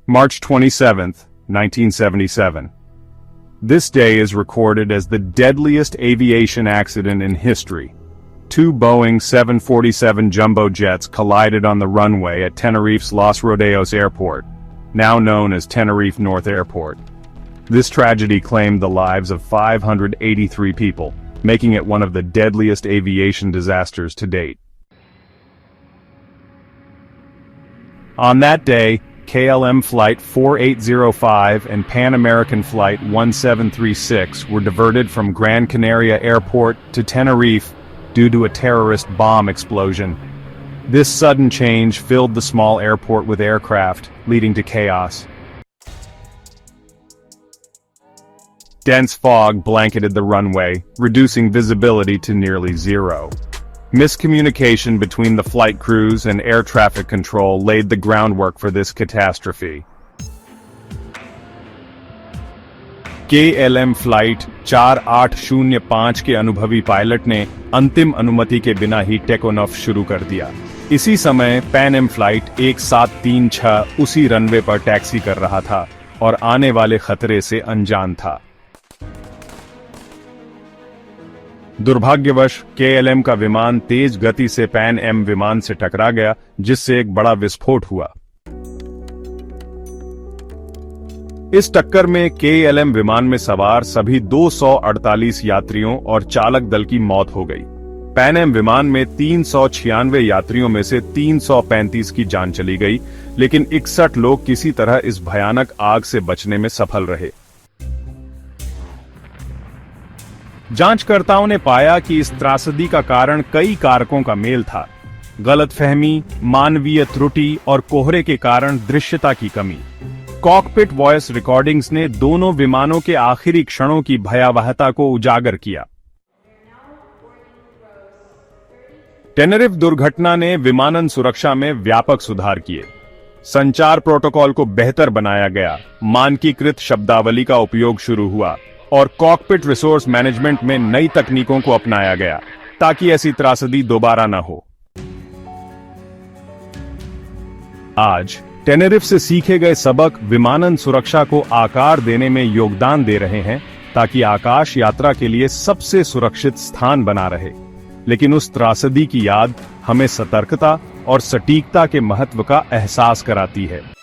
March 27th, 1977. This day is recorded as the deadliest aviation accident in history. Two Boeing 747 jumbo jets collided on the runway at Tenerife's Los Rodeos Airport, now known as Tenerife North Airport. This tragedy claimed the lives of 583 people, making it one of the deadliest aviation disasters to date. On that day, KLM Flight 4805 and Pan American Flight 1736 were diverted from Gran Canaria Airport to Tenerife due to a terrorist bomb explosion. This sudden change filled the small airport with aircraft, leading to chaos. Dense fog blanketed the runway, reducing visibility to nearly zero. Miscommunication between the flight crews and air traffic control laid the groundwork for this catastrophe. KLM flight 4805 के अनुभवी pilot ने अंतिम अनुमति के बिना ही take off शुरू कर दिया। इसी समय पैन एम फ्लाइट 1736 उसी रनवे पर टैक्सी कर रहा था और आने वाले खतरे से अनजान था। दुर्भाग्यवश KLM का विमान तेज गति से पैन एम विमान से टकरा गया, जिससे एक बड़ा विस्फोट हुआ। इस टक्कर में KLM विमान में सवार सभी 248 यात्रियों और चालक दल की मौत हो गई। पैन एम विमान में 396 यात्रियों में से 335 की जान चली गई, लेकिन 61 लोग किसी तरह इस भयानक आग से बचने में सफल रहे। जांचकर्ताओं ने पाया कि इस त्रासदी का कारण कई कारकों का मेल था। गलतफहमी, मानवीय त्रुटि और कोहरे के कारण दृश्यता की कमी। कॉकपिट वॉइस रिकॉर्डिंग्स ने दोनों विमानों के आखिरी क्षणों की भयावहता को उजागर किया। टेनेरिफ दुर्घटना ने विमानन सुरक्षा में व्यापक सुधार किए। संचार प्रोटोकॉल को बेहतर बनाया गया, मानकीकृत शब्दावली का उपयोग शुरू हुआ और कॉकपिट रिसोर्स मैनेजमेंट में नई तकनीकों को अपनाया गया ताकि ऐसी त्रासदी दोबारा न हो। आज टेनेरिफ से सीखे गए सबक विमानन सुरक्षा को आकार देने में योगदान दे रहे हैं ताकि आकाश यात्रा के लिए सबसे सुरक्षित स्थान बना रहे। लेकिन उस त्रासदी की याद हमें सतर्कता और सटीकता के महत्व का एहसास कराती है।